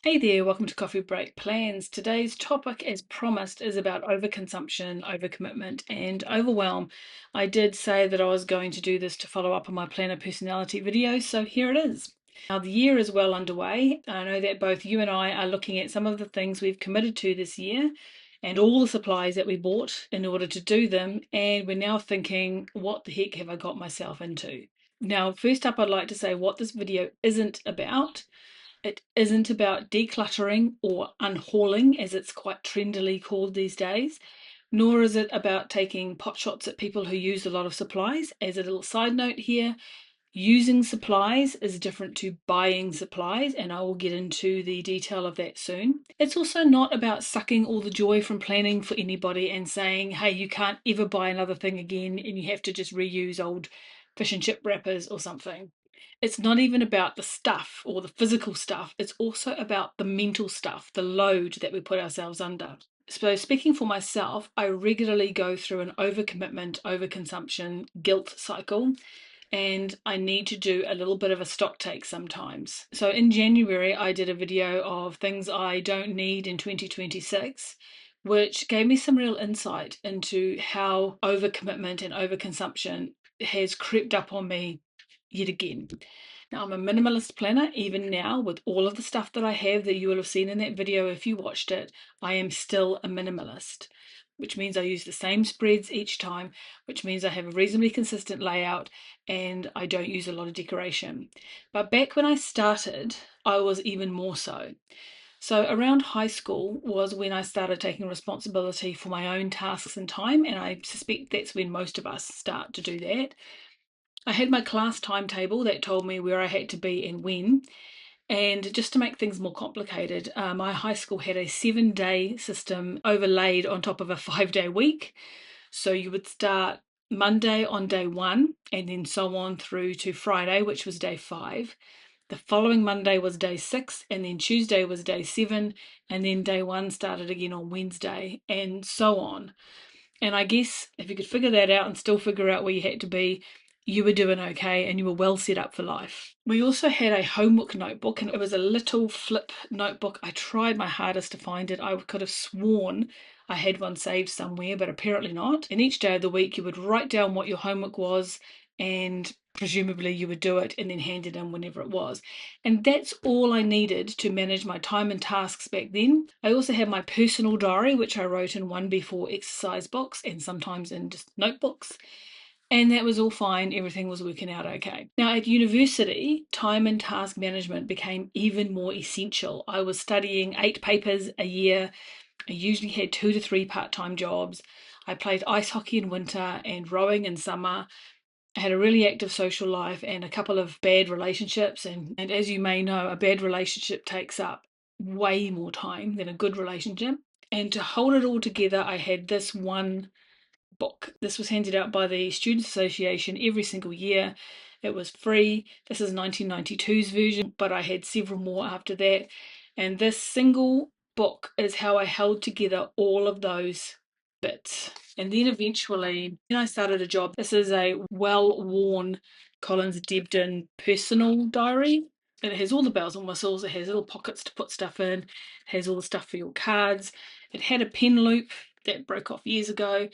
Hey there, welcome to Coffee Break Plans. Today's topic, as promised, is about overconsumption, overcommitment, and overwhelm. I did say that I was going to do this to follow up on my planner personality video, so here it is. Now, the year is well underway. I know that both you and I are looking at some of the things we've committed to this year and all the supplies that we bought in order to do them, and we're now thinking, what the heck have I got myself into? Now, first up, I'd like to say what this video isn't about. It isn't about decluttering or unhauling, as it's quite trendily called these days, nor is it about taking pot shots at people who use a lot of supplies. As a little side note here, using supplies is different to buying supplies, and I will get into the detail of that soon. It's also not about sucking all the joy from planning for anybody and saying, hey, you can't ever buy another thing again and you have to just reuse old fish and chip wrappers or something. It's not even about the stuff or the physical stuff, it's also about the mental stuff, the load that we put ourselves under. So, speaking for myself, I regularly go through an overcommitment, overconsumption guilt cycle, and I need to do a little bit of a stock take sometimes. So, in January, I did a video of things I don't need in 2026, which gave me some real insight into how overcommitment and overconsumption has crept up on me yet again. Now, I'm a minimalist planner, even now, with all of the stuff that I have that you will have seen in that video if you watched it. I am still a minimalist, which means I use the same spreads each time, which means I have a reasonably consistent layout and I don't use a lot of decoration. But back when I started, I was even more so. So, around high school was when I started taking responsibility for my own tasks and time, and I suspect that's when most of us start to do that. I had my class timetable that told me where I had to be and when. And just to make things more complicated, my high school had a 7-day system overlaid on top of a 5-day week. So you would start Monday on day one, and then so on through to Friday, which was day five. The following Monday was day six, and then Tuesday was day seven, and then day one started again on Wednesday, and so on. And I guess if you could figure that out and still figure out where you had to be, you were doing okay and you were well set up for life. We also had a homework notebook, and it was a little flip notebook. I tried my hardest to find it. I could have sworn I had one saved somewhere, but apparently not. And each day of the week, you would write down what your homework was, and presumably you would do it and then hand it in whenever it was. And that's all I needed to manage my time and tasks back then. I also had my personal diary, which I wrote in 1B4 exercise books and sometimes in just notebooks. And that was all fine, everything was working out okay. Now, at university, time and task management became even more essential. I was studying 8 papers a year. I usually had 2 to 3 part time jobs. I played ice hockey in winter and rowing in summer. I had a really active social life and a couple of bad relationships. And as you may know, a bad relationship takes up way more time than a good relationship. And to hold it all together, I had this one book. This was handed out by the Students Association every single year. It was free. This is 1992's version, but I had several more after that. And this single book is how I held together all of those bits. And then eventually, I started a job. This is a well-worn Collins Debden personal diary. It has all the bells and whistles. It has little pockets to put stuff in. It has all the stuff for your cards. It had a pen loop that broke off years ago.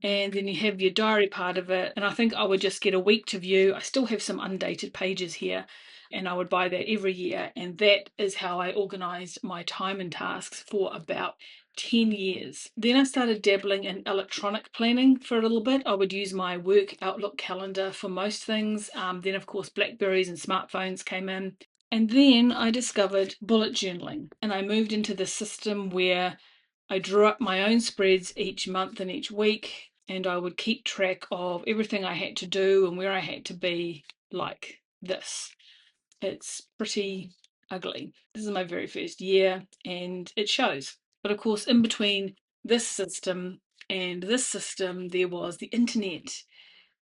And then you have your diary part of it. And I think I would just get a week to view. I still have some undated pages here, and I would buy that every year. And that is how I organised my time and tasks for about 10 years. Then I started dabbling in electronic planning for a little bit. I would use my work Outlook calendar for most things. Then, of course, Blackberries and smartphones came in. And then I discovered bullet journaling, and I moved into the system where I drew up my own spreads each month and each week, and I would keep track of everything I had to do and where I had to be, like this. It's pretty ugly. This is my very first year, and it shows. But of course, in between this system and this system, there was the internet.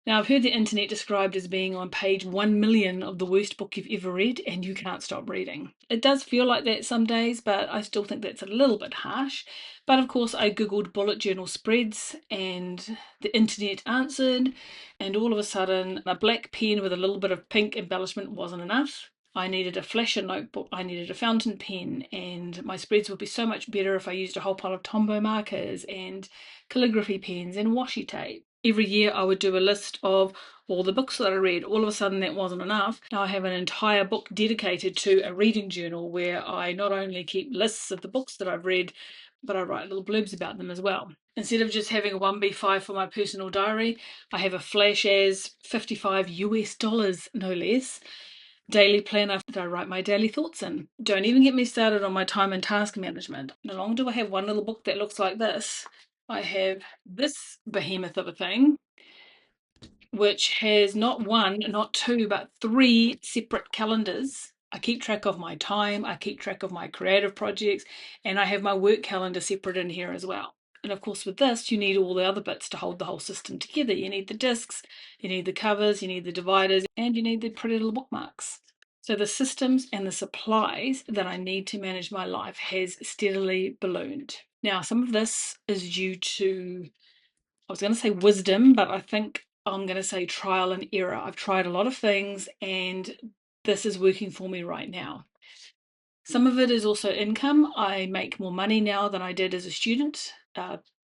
Now, I've heard the internet described as being on page 1 million of the worst book you've ever read, and you can't stop reading. It does feel like that some days, but I still think that's a little bit harsh. But of course, I googled bullet journal spreads, and the internet answered, and all of a sudden, a black pen with a little bit of pink embellishment wasn't enough. I needed a flasher notebook, I needed a fountain pen, and my spreads would be so much better if I used a whole pile of Tombow markers and calligraphy pens and washi tape. Every year I would do a list of all the books that I read. All of a sudden that wasn't enough. Now I have an entire book dedicated to a reading journal where I not only keep lists of the books that I've read, but I write little blurbs about them as well. Instead of just having a 1B5 for my personal diary, I have a flash as $55 no less daily planner that I write my daily thoughts in. Don't even get me started on my time and task management. No longer do I have one little book that looks like this. I have this behemoth of a thing, which has not one, not two, but three separate calendars. I keep track of my time, I keep track of my creative projects, and I have my work calendar separate in here as well. And of course, with this, you need all the other bits to hold the whole system together. You need the discs, you need the covers, you need the dividers, and you need the pretty little bookmarks. So the systems and the supplies that I need to manage my life has steadily ballooned. Now, some of this is due to, I was going to say wisdom, but I think I'm going to say trial and error. I've tried a lot of things and this is working for me right now. Some of it is also income. I make more money now than I did as a student.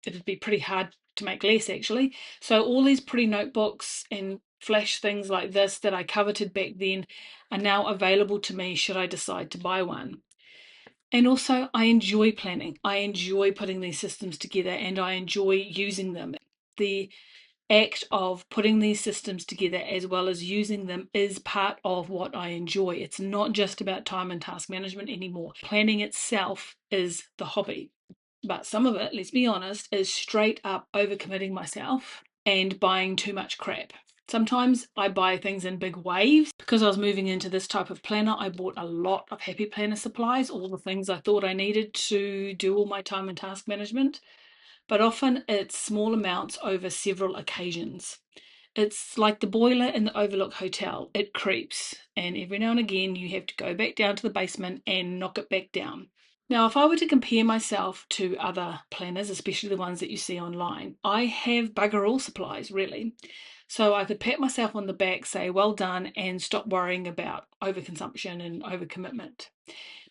It'd be pretty hard to make less actually. So all these pretty notebooks and flash things like this that I coveted back then are now available to me should I decide to buy one. And also, I enjoy planning. I enjoy putting these systems together and I enjoy using them. The act of putting these systems together as well as using them is part of what I enjoy. It's not just about time and task management anymore. Planning itself is the hobby. But some of it, let's be honest, is straight up overcommitting myself and buying too much crap. Sometimes I buy things in big waves. Because I was moving into this type of planner, I bought a lot of Happy Planner supplies, all the things I thought I needed to do all my time and task management. But often it's small amounts over several occasions. It's like the boiler in the Overlook Hotel. It creeps, and every now and again you have to go back down to the basement and knock it back down. Now, if I were to compare myself to other planners, especially the ones that you see online, I have bugger all supplies, really. So I could pat myself on the back, say, well done, and stop worrying about overconsumption and overcommitment.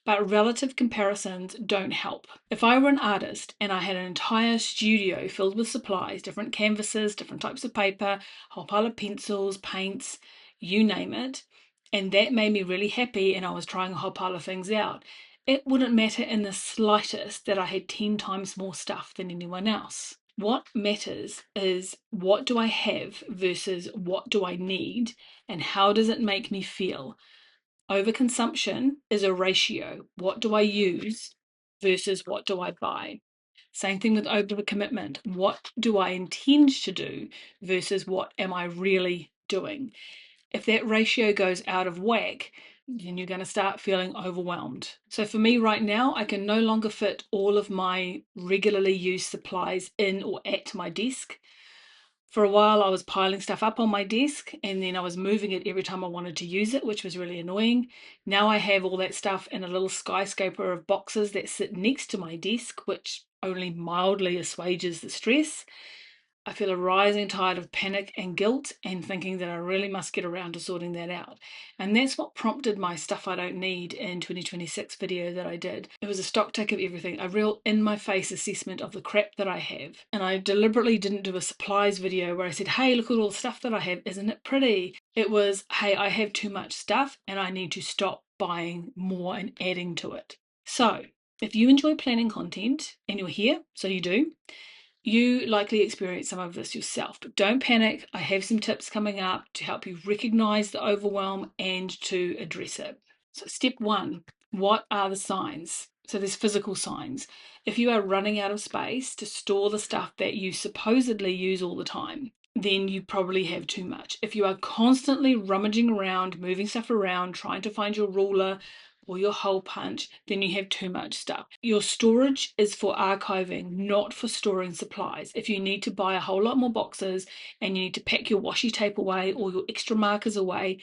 But relative comparisons don't help. If I were an artist and I had an entire studio filled with supplies, different canvases, different types of paper, a whole pile of pencils, paints, you name it, and that made me really happy and I was trying a whole pile of things out, it wouldn't matter in the slightest that I had 10 times more stuff than anyone else. What matters is what do I have versus what do I need and how does it make me feel? Overconsumption is a ratio. What do I use versus what do I buy? Same thing with overcommitment. What do I intend to do versus what am I really doing? If that ratio goes out of whack, then you're going to start feeling overwhelmed. So for me right now, I can no longer fit all of my regularly used supplies in or at my desk. For a while, I was piling stuff up on my desk and then I was moving it every time I wanted to use it, which was really annoying. Now I have all that stuff in a little skyscraper of boxes that sit next to my desk, which only mildly assuages the stress. I feel a rising tide of panic and guilt and thinking that I really must get around to sorting that out. And that's what prompted my Stuff I Don't Need in 2026 video that I did. It was a stock take of everything, a real in-my-face assessment of the crap that I have. And I deliberately didn't do a supplies video where I said, hey, look at all the stuff that I have, isn't it pretty? It was, hey, I have too much stuff and I need to stop buying more and adding to it. So, if you enjoy planning content and you're here, so you do, you likely experience some of this yourself, but don't panic. I have some tips coming up to help you recognize the overwhelm and to address it. So step one, what are the signs? So there's physical signs. If you are running out of space to store the stuff that you supposedly use all the time, then you probably have too much. If you are constantly rummaging around, moving stuff around, trying to find your ruler, or your hole punch, then you have too much stuff. Your storage is for archiving, not for storing supplies. If you need to buy a whole lot more boxes and you need to pack your washi tape away or your extra markers away,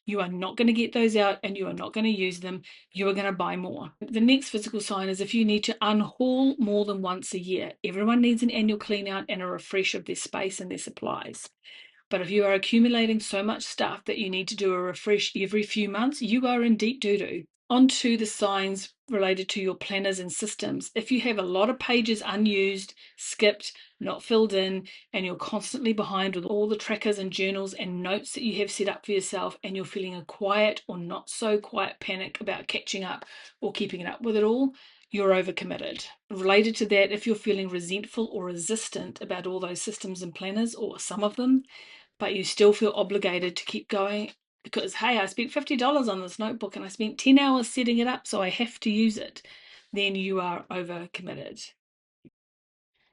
you are not going to get those out and you are not going to use them. You are going to buy more. The next physical sign is if you need to unhaul more than once a year. Everyone needs an annual clean out and a refresh of their space and their supplies. But if you are accumulating so much stuff that you need to do a refresh every few months, you are in deep doo-doo. On to the signs related to your planners and systems. If you have a lot of pages unused, skipped, not filled in, and you're constantly behind with all the trackers and journals and notes that you have set up for yourself, and you're feeling a quiet or not so quiet panic about catching up or keeping up with it all, you're overcommitted. Related to that, if you're feeling resentful or resistant about all those systems and planners, or some of them, but you still feel obligated to keep going because, hey, I spent $50 on this notebook and I spent 10 hours setting it up, so I have to use it, then you are overcommitted.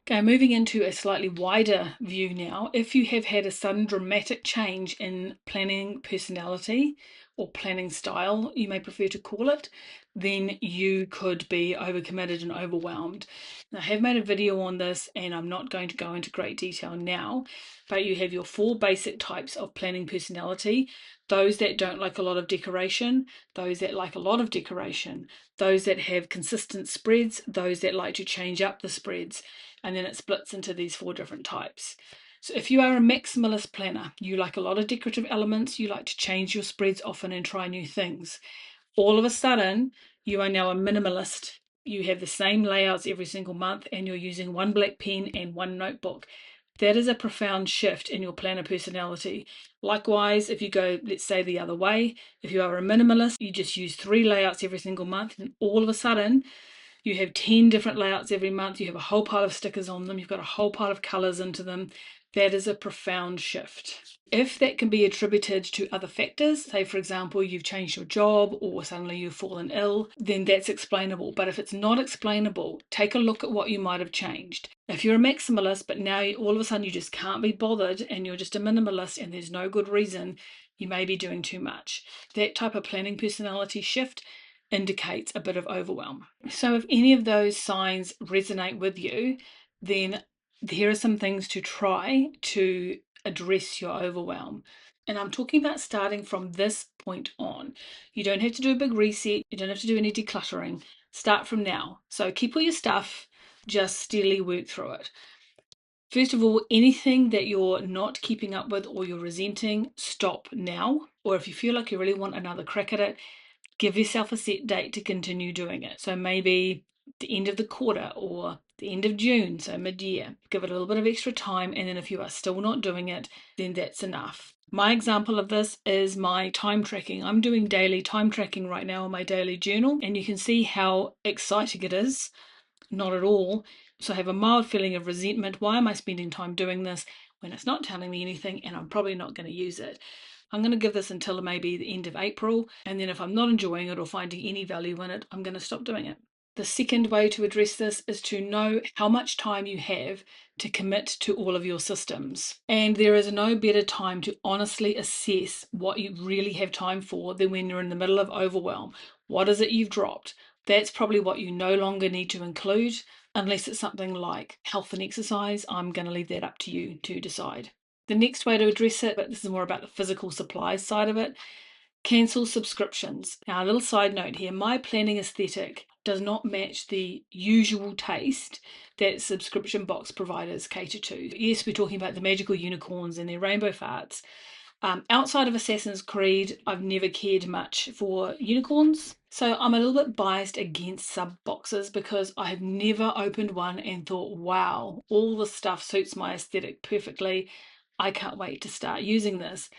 Okay, moving into a slightly wider view now. If you have had a sudden dramatic change in planning personality or planning style, you may prefer to call it, then you could be overcommitted and overwhelmed. Now, I have made a video on this and I'm not going to go into great detail now, but you have your 4 basic types of planning personality. Those that don't like a lot of decoration, those that like a lot of decoration, those that have consistent spreads, those that like to change up the spreads, and then it splits into these 4 different types. So if you are a maximalist planner, you like a lot of decorative elements, you like to change your spreads often and try new things. All of a sudden, you are now a minimalist. You have the same layouts every single month and you're using 1 black pen and 1 notebook. That is a profound shift in your planner personality. Likewise, if you go, let's say, the other way, if you are a minimalist, you just use 3 layouts every single month, and all of a sudden, you have 10 different layouts every month, you have a whole pile of stickers on them, you've got a whole pile of colors into them. That is a profound shift. If that can be attributed to other factors, say for example you've changed your job or suddenly you've fallen ill, then that's explainable. But if it's not explainable, take a look at what you might have changed. If you're a maximalist but now all of a sudden you just can't be bothered and you're just a minimalist and there's no good reason, you may be doing too much. That type of planning personality shift indicates a bit of overwhelm. So if any of those signs resonate with you, then here are some things to try to address your overwhelm. And I'm talking about starting from this point on. You don't have to do a big reset, you don't have to do any decluttering. Start from now. So keep all your stuff, just steadily work through it. First of all, anything that you're not keeping up with or you're resenting, stop now. Or if you feel like you really want another crack at it, give yourself a set date to continue doing it. So maybe the end of the quarter or the end of June, so mid-year. Give it a little bit of extra time, and then if you are still not doing it, then that's enough. My example of this is my time tracking. I'm doing daily time tracking right now in my daily journal, and you can see how exciting it is. Not at all. So I have a mild feeling of resentment. Why am I spending time doing this when it's not telling me anything and I'm probably not going to use it? I'm going to give this until maybe the end of April, and then if I'm not enjoying it or finding any value in it, I'm going to stop doing it. The second way to address this is to know how much time you have to commit to all of your systems. And there is no better time to honestly assess what you really have time for than when you're in the middle of overwhelm. What is it you've dropped? That's probably what you no longer need to include, unless it's something like health and exercise. I'm going to leave that up to you to decide. The next way to address it, but this is more about the physical supplies side of it, cancel subscriptions. Now, a little side note here, my planning aesthetic does not match the usual taste that subscription box providers cater to. Yes, we're talking about the magical unicorns and their rainbow farts. Outside of Assassin's Creed, I've never cared much for unicorns. So I'm a little bit biased against sub boxes because I have never opened one and thought, wow, all the stuff suits my aesthetic perfectly. I can't wait to start using this.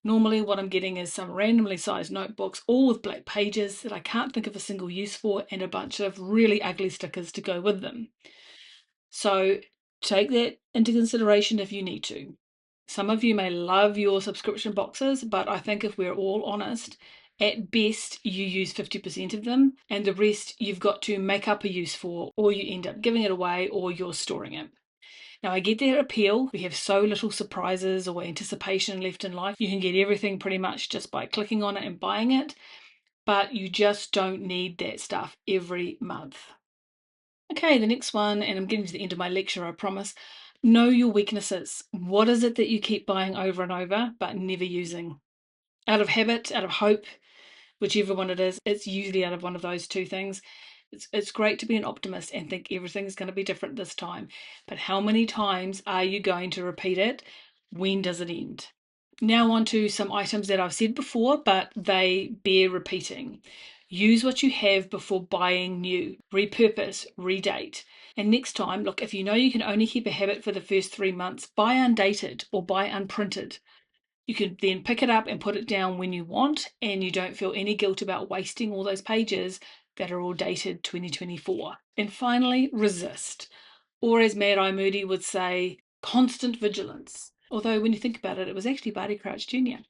Normally what I'm getting is some randomly sized notebooks, all with black pages that I can't think of a single use for, and a bunch of really ugly stickers to go with them. So take that into consideration if you need to. Some of you may love your subscription boxes, but I think if we're all honest, at best you use 50% of them, and the rest you've got to make up a use for, or you end up giving it away, or you're storing it. Now, I get their appeal. We have so little surprises or anticipation left in life. You can get everything pretty much just by clicking on it and buying it, but you just don't need that stuff every month. Okay, the next one, and I'm getting to the end of my lecture, I promise. Know your weaknesses. What is it that you keep buying over and over but never using? Out of habit, out of hope, whichever one it is, it's usually out of one of those 2 things. It's great to be an optimist and think everything's going to be different this time, but how many times are you going to repeat it? When does it end? Now on to some items that I've said before, but they bear repeating. Use what you have before buying new. Repurpose, redate. And next time, look, if you know you can only keep a habit for the first 3 months, buy undated or buy unprinted. You can then pick it up and put it down when you want, and you don't feel any guilt about wasting all those pages that are all dated 2024. And finally, resist. Or as Mad Eye Moody would say, constant vigilance. Although when you think about it, it was actually Barty Crouch Jr.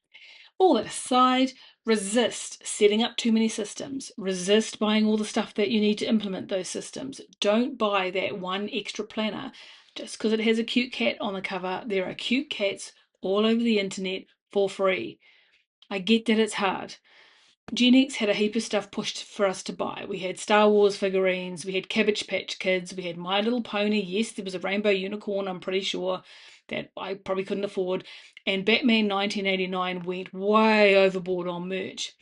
All that aside, resist setting up too many systems. Resist buying all the stuff that you need to implement those systems. Don't buy that one extra planner just because it has a cute cat on the cover. There are cute cats all over the internet for free. I get that it's hard. Gen X had a heap of stuff pushed for us to buy. We had Star Wars figurines, we had Cabbage Patch Kids, we had My Little Pony. Yes, there was a rainbow unicorn, I'm pretty sure, that I probably couldn't afford. And Batman 1989 went way overboard on merch.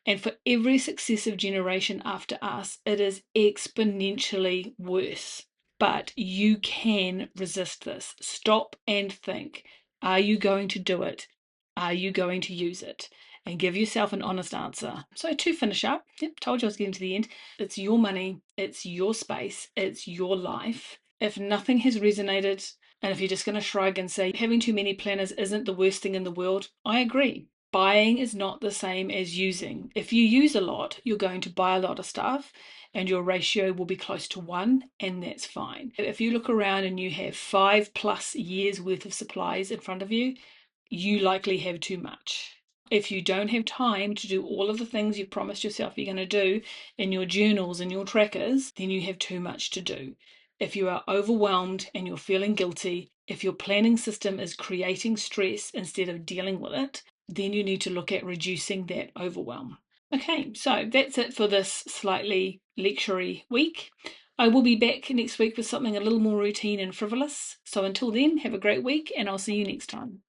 And for every successive generation after us, it is exponentially worse. But you can resist this. Stop and think. Are you going to do it? Are you going to use it? And give yourself an honest answer. So to finish up, yep, told you I was getting to the end. It's your money, it's your space, it's your life. If nothing has resonated, and if you're just going to shrug and say having too many planners isn't the worst thing in the world, I agree. Buying is not the same as using. If you use a lot, you're going to buy a lot of stuff and your ratio will be close to 1, and that's fine. If you look around and you have 5+ years worth of supplies in front of you, you likely have too much. If you don't have time to do all of the things you've promised yourself you're going to do in your journals and your trackers, then you have too much to do. If you are overwhelmed and you're feeling guilty, if your planning system is creating stress instead of dealing with it, then you need to look at reducing that overwhelm. Okay, so that's it for this slightly lecture-y week. I will be back next week with something a little more routine and frivolous. So until then, have a great week and I'll see you next time.